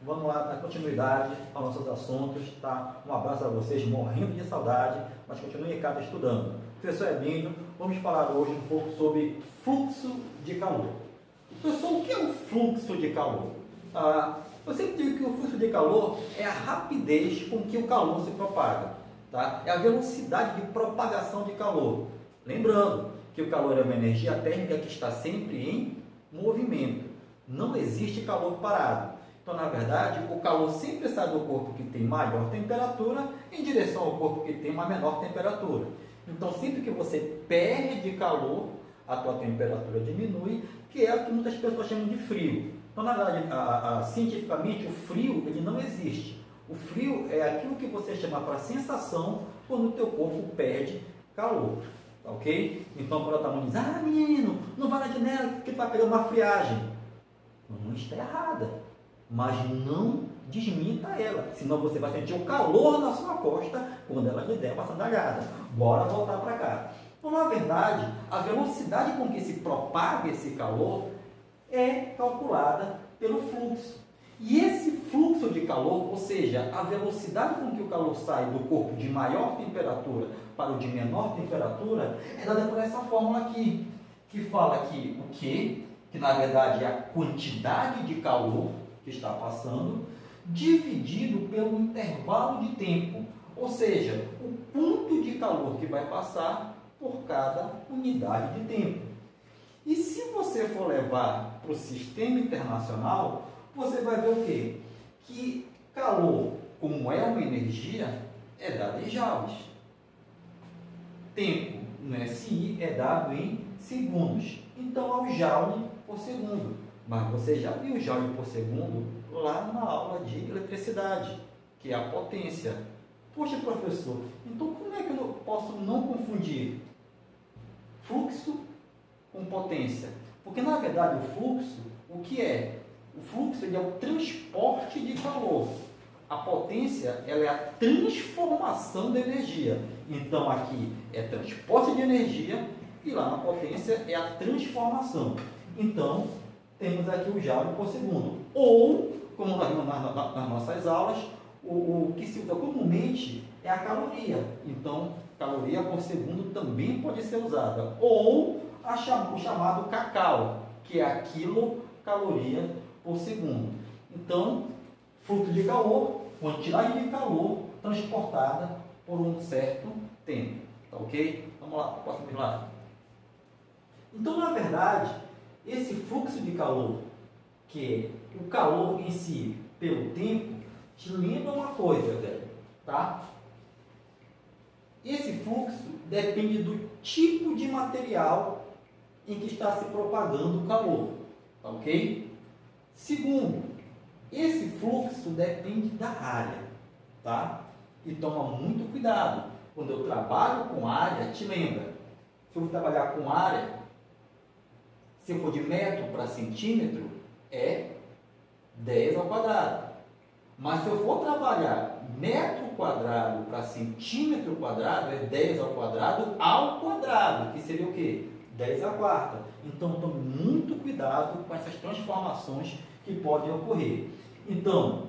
Vamos lá, dar continuidade aos nossos assuntos, tá? Um abraço a vocês, morrendo de saudade, mas continue em casa estudando. Professor Edinho, vamos falar hoje um pouco sobre fluxo de calor. Professor, o que é o fluxo de calor? Eu sempre digo que o fluxo de calor é a rapidez com que o calor se propaga, tá? É a velocidade de propagação de calor. Lembrando que o calor é uma energia térmica que está sempre em movimento. Não existe calor parado. Então, na verdade, o calor sempre sai do corpo que tem maior temperatura em direção ao corpo que tem uma menor temperatura. Então, sempre que você perde calor, a tua temperatura diminui, que é o que muitas pessoas chamam de frio. Então, na verdade, cientificamente, o frio ele não existe. O frio é aquilo que você chama para sensação quando o teu corpo perde calor. Tá ok? Então, quando a tua mãe diz, menino, não vai na janela porque tu vai pegar uma friagem. Não está errada. Mas não desminta ela, senão você vai sentir o calor na sua costa quando ela lhe der uma sandalhada. Bora voltar para cá. Então, na verdade, a velocidade com que se propaga esse calor é calculada pelo fluxo. E esse fluxo de calor, ou seja, a velocidade com que o calor sai do corpo de maior temperatura para o de menor temperatura, é dada por essa fórmula aqui, que fala que o Q, que na verdade é a quantidade de calor que está passando, dividido pelo intervalo de tempo, ou seja, o ponto de calor que vai passar por cada unidade de tempo. E se você for levar para o sistema internacional, você vai ver o quê? Que calor, como é uma energia, é dado em joules. Tempo no SI é dado em segundos. Então, é o joule por segundo. Mas você já viu joule por segundo lá na aula de eletricidade, que é a potência. Poxa, professor, então como é que eu posso não confundir fluxo com potência? Porque, na verdade, o fluxo, o que é? O fluxo ele é o transporte de calor. A potência ela é a transformação da energia. Então, aqui é transporte de energia e lá na potência é a transformação. Então, temos aqui o joule por segundo. Ou, como nós vimos nas nossas aulas, o que se usa comumente é a caloria. Então, caloria por segundo também pode ser usada. Ou o chamado kcal, que é a quilocaloria por segundo. Então, fluxo de calor, quantidade de calor transportada por um certo tempo. Tá ok? Vamos lá, próximo slide. Então, na verdade, esse fluxo de calor, que é o calor em si pelo tempo, te lembra uma coisa, velho, tá? Esse fluxo depende do tipo de material em que está se propagando o calor, tá ok? Segundo, esse fluxo depende da área, tá? E toma muito cuidado. Quando eu trabalho com área, te lembra, se eu trabalhar com área, se for de metro para centímetro, é 10 ao quadrado. Mas se eu for trabalhar metro quadrado para centímetro quadrado, é 10 ao quadrado, que seria o quê? 10 à quarta. Então, tome muito cuidado com essas transformações que podem ocorrer. Então,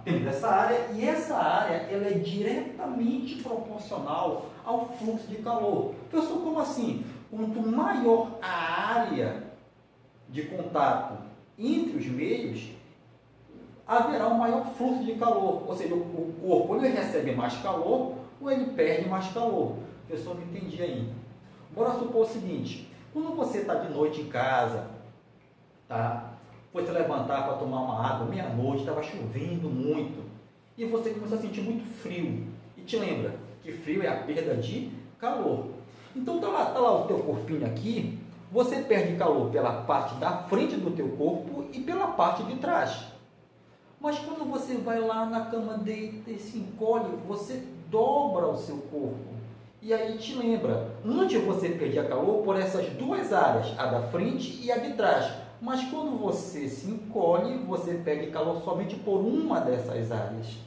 temos essa área, e essa área ela é diretamente proporcional ao fluxo de calor. Professor, como assim? Quanto maior a área de contato entre os meios, haverá um maior fluxo de calor. Ou seja, o corpo ele recebe mais calor ou ele perde mais calor. Professor, não entendi ainda. Bora supor o seguinte, quando você está de noite em casa, tá? Foi se levantar para tomar uma água, meia-noite, estava chovendo muito, e você começou a sentir muito frio. E te lembra que frio é a perda de calor. Então tá lá o teu corpinho aqui, você perde calor pela parte da frente do teu corpo e pela parte de trás. Mas quando você vai lá na cama, deita e se encolhe, você dobra o seu corpo. E aí te lembra, antes você perdia calor por essas duas áreas, a da frente e a de trás. Mas quando você se encolhe, você perde calor somente por uma dessas áreas.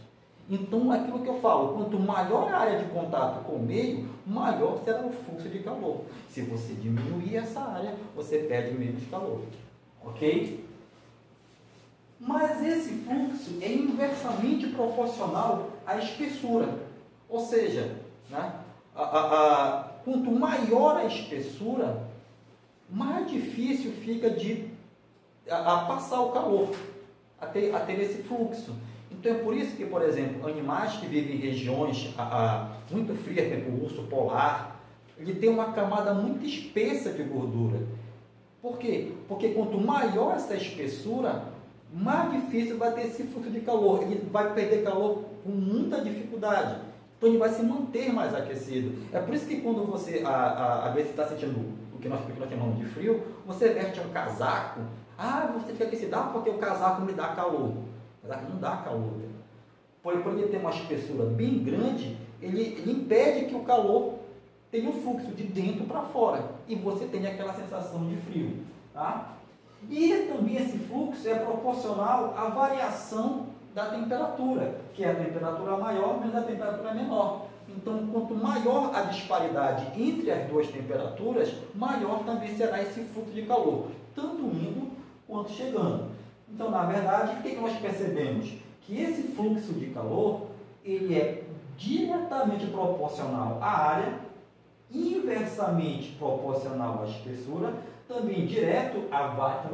Então, é aquilo que eu falo, quanto maior a área de contato com o meio, maior será o fluxo de calor. Se você diminuir essa área, você perde menos calor. Ok? mas esse fluxo é inversamente proporcional à espessura. Ou seja, né, quanto maior a espessura, mais difícil fica de passar o calor, a ter esse fluxo. Então é por isso que, por exemplo, animais que vivem em regiões muito frias, como o urso polar, ele tem uma camada muito espessa de gordura. Por quê? Porque quanto maior essa espessura, mais difícil vai ter esse fluxo de calor. Ele vai perder calor com muita dificuldade. Então ele vai se manter mais aquecido. É por isso que quando você, às vezes, está sentindo o que nós chamamos de frio, você veste um casaco, você fica aquecido, porque o casaco me dá calor. O casaco não dá calor. Por ele ter uma espessura bem grande, ele impede que o calor tenha um fluxo de dentro para fora. E você tem aquela sensação de frio. Tá? E também esse fluxo é proporcional à variação da temperatura, que é a temperatura maior menos a temperatura menor. Então, quanto maior a disparidade entre as duas temperaturas, maior também será esse fluxo de calor, tanto indo quanto chegando. Então, na verdade, o que nós percebemos? Que esse fluxo de calor, ele é diretamente proporcional à área, inversamente proporcional à espessura, também direto à variação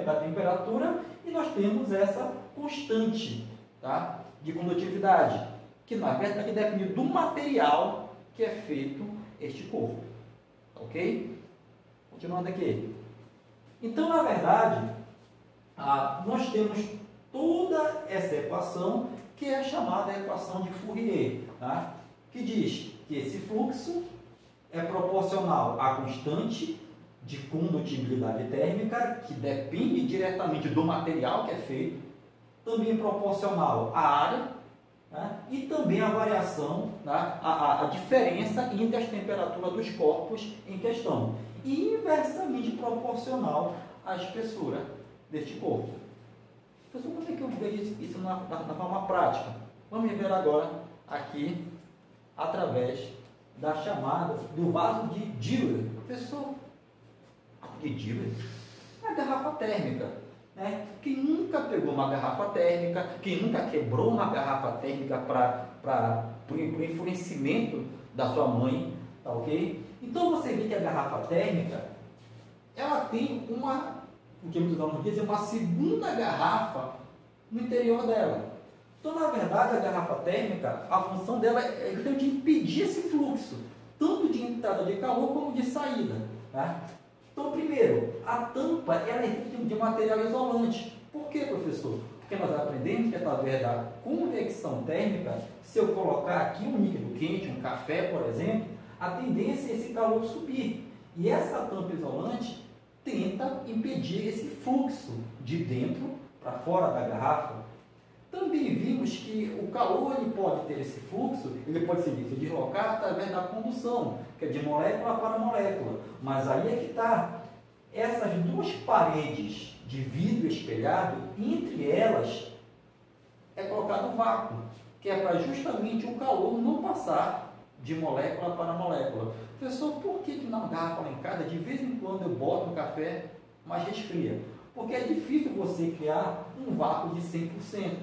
da temperatura, e nós temos essa constante, tá, de condutividade, que na verdade depende do material que é feito este corpo. Ok? Continuando aqui. Então, na verdade, nós temos toda essa equação que é chamada equação de Fourier, tá? Que diz que esse fluxo é proporcional à constante de condutibilidade térmica, que depende diretamente do material que é feito, também proporcional à área, né? E também a variação, né? a diferença entre as temperaturas dos corpos em questão, e inversamente proporcional à espessura deste corpo. Professor, como é que eu vejo isso na forma prática? Vamos ver agora aqui, através da chamada do vaso de Dewey. Professor, de Dewey? A garrafa térmica. Né? Quem nunca pegou uma garrafa térmica, quem nunca quebrou uma garrafa térmica para o enfurecimento da sua mãe, tá ok? Então você vê que a garrafa térmica, ela tem o que muitos alunos dizem, uma segunda garrafa no interior dela. Então, na verdade, a garrafa térmica, a função dela é de impedir esse fluxo, tanto de entrada de calor como de saída. Tá? Então, primeiro, a tampa ela é feita de material isolante. Por quê, professor? Porque nós aprendemos que através da convecção térmica, se eu colocar aqui um líquido quente, um café, por exemplo, a tendência é esse calor subir. E essa tampa isolante tenta impedir esse fluxo de dentro para fora da garrafa. Também vimos que o calor ele pode ter esse fluxo, ele pode se deslocar através da condução, que é de molécula para molécula. Mas aí é que está. Essas duas paredes de vidro espelhado, entre elas é colocado vácuo, que é para justamente o calor não passar de molécula para molécula. Professor, por que na garrafa lá em casa, de vez em quando eu boto um café, mas resfria? Porque é difícil você criar um vácuo de 100%.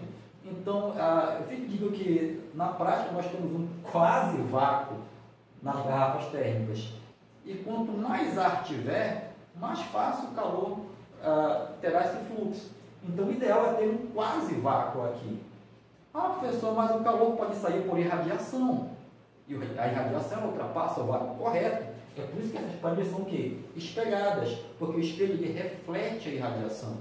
Então, eu sempre digo que na prática nós temos um quase vácuo nas garrafas térmicas. E quanto mais ar tiver, mais fácil o calor terá esse fluxo. Então, o ideal é ter um quase vácuo aqui. Professor, mas o calor pode sair por irradiação. E a irradiação ultrapassa o vácuo correto. É por isso que essas paredes são o quê? Espelhadas, porque o espelho ele reflete a irradiação.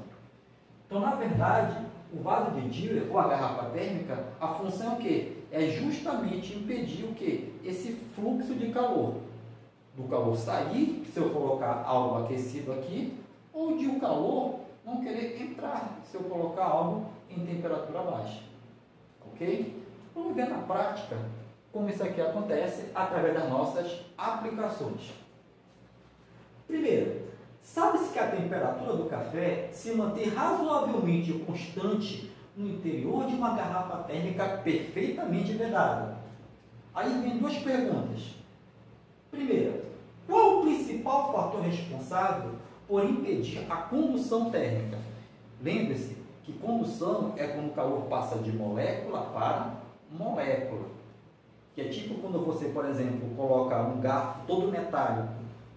Então, na verdade, o vaso de Dewey, ou a garrafa térmica, a função é o quê? É justamente impedir o quê? Esse fluxo de calor. Do calor sair, se eu colocar algo aquecido aqui, ou de o calor não querer entrar, se eu colocar algo em temperatura baixa. Ok? Vamos ver na prática como isso aqui acontece através das nossas aplicações. Primeiro, sabe-se que a temperatura do café se mantém razoavelmente constante no interior de uma garrafa térmica perfeitamente vedada. Aí vem duas perguntas. Primeira, qual o principal fator responsável por impedir a condução térmica? Lembre-se que condução é quando o calor passa de molécula para molécula. Que é tipo quando você, por exemplo, coloca um garfo todo metálico,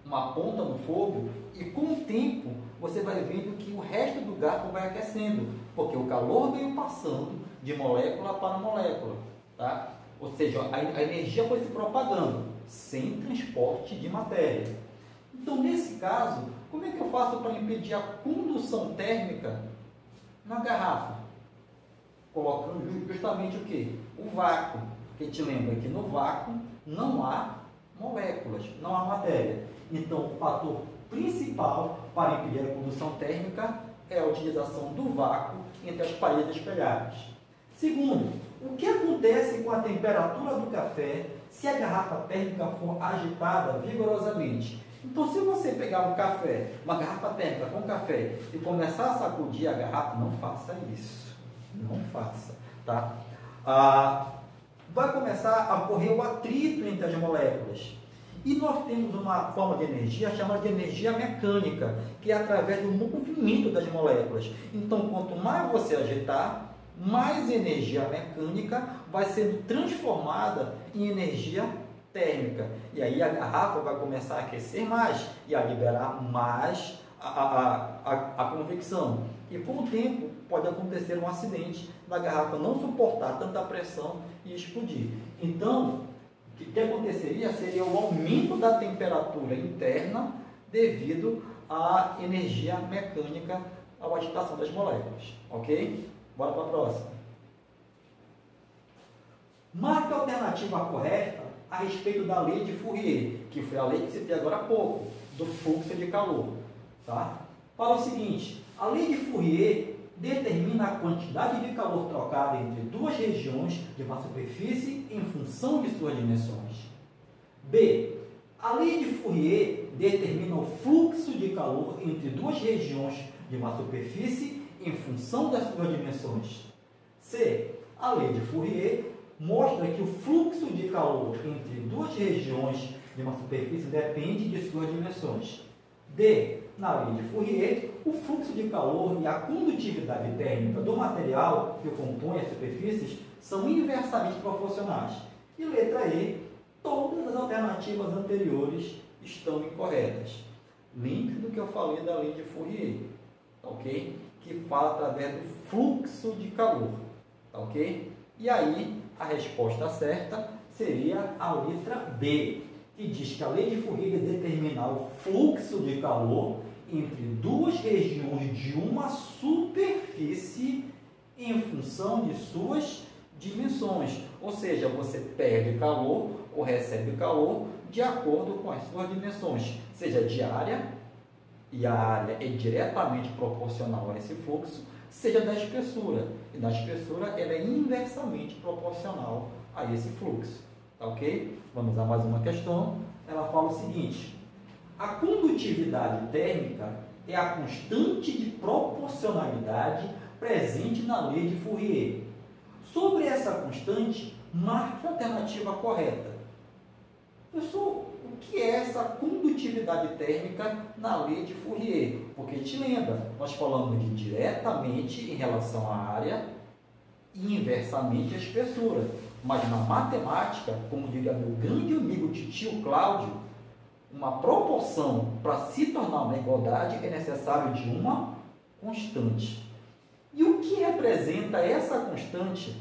uma ponta no fogo, e com o tempo você vai vendo que o resto do garfo vai aquecendo, porque o calor veio passando de molécula para molécula, tá? Ou seja, a energia foi se propagando, sem transporte de matéria. Então, nesse caso, como é que eu faço para impedir a condução térmica na garrafa? Colocando justamente o quê? O vácuo. Porque te lembra que no vácuo não há moléculas, não há matéria. Então, o fator principal para impedir a condução térmica é a utilização do vácuo entre as paredes espelhadas. Segundo, o que acontece com a temperatura do café se a garrafa térmica for agitada vigorosamente? Então, se você pegar um café, uma garrafa térmica com café e começar a sacudir a garrafa, não faça isso. Não faça, tá? Vai começar a ocorrer o atrito entre as moléculas. E nós temos uma forma de energia chamada de energia mecânica, que é através do movimento das moléculas. Então, quanto mais você agitar, mais energia mecânica vai sendo transformada em energia térmica. E aí a garrafa vai começar a aquecer mais e a liberar mais a convecção. E com o tempo pode acontecer um acidente da garrafa não suportar tanta pressão e explodir. Então, o que aconteceria seria o aumento da temperatura interna devido à energia mecânica, à agitação das moléculas. Ok? Bora para a próxima. Marque a alternativa correta a respeito da lei de Fourier, que foi a lei que citei agora há pouco, do fluxo de calor. Tá? Fala o seguinte: a lei de Fourier determina a quantidade de calor trocada entre duas regiões de uma superfície em função de suas dimensões. B. A lei de Fourier determina o fluxo de calor entre duas regiões de uma superfície em função das suas dimensões. C. A lei de Fourier mostra que o fluxo de calor entre duas regiões de uma superfície depende de suas dimensões. D. Na lei de Fourier, o fluxo de calor e a condutividade térmica do material que compõe as superfícies são inversamente proporcionais. E letra E, todas as alternativas anteriores estão incorretas. Lembre do que eu falei da lei de Fourier, ok? Que fala através do fluxo de calor, ok? E aí, a resposta certa seria a letra B, que diz que a lei de Fourier determina o fluxo de calor entre duas regiões de uma superfície em função de suas dimensões. Ou seja, você perde calor ou recebe calor de acordo com as suas dimensões, seja de área, e a área é diretamente proporcional a esse fluxo, seja da espessura, e na espessura ela é inversamente proporcional a esse fluxo. Tá ok? Vamos a mais uma questão. Ela fala o seguinte: a condutividade térmica é a constante de proporcionalidade presente na lei de Fourier. Sobre essa constante, marque a alternativa correta. Pessoal, o que é essa condutividade térmica na lei de Fourier? Porque te lembra, nós falamos de diretamente em relação à área e inversamente à espessura. Mas na matemática, como diria meu grande amigo titio Cláudio, uma proporção para se tornar uma igualdade é necessário de uma constante. E o que representa essa constante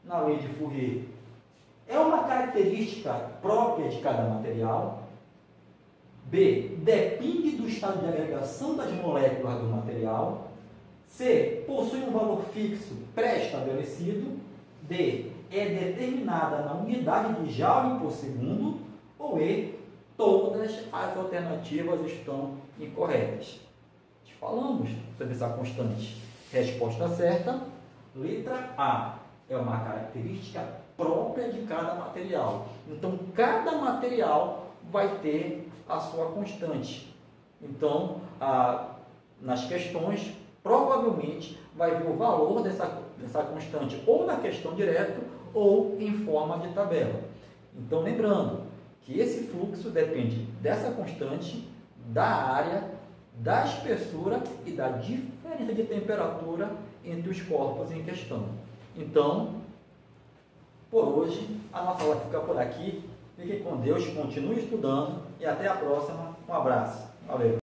na lei de Fourier? É uma característica própria de cada material. B. Depende do estado de agregação das moléculas do material. C. Possui um valor fixo pré-estabelecido. D. É determinada na unidade de Joule por segundo. Ou E. Todas as alternativas estão incorretas. Falamos sobre essa constante. Resposta certa, letra A. É uma característica própria de cada material. Então, cada material vai ter a sua constante. Então, nas questões, provavelmente vai vir o valor dessa constante ou na questão direto ou em forma de tabela. Então, lembrando que esse fluxo depende dessa constante, da área, da espessura e da diferença de temperatura entre os corpos em questão. Então, por hoje, a nossa aula fica por aqui. Fique com Deus, continue estudando e até a próxima. Um abraço. Valeu!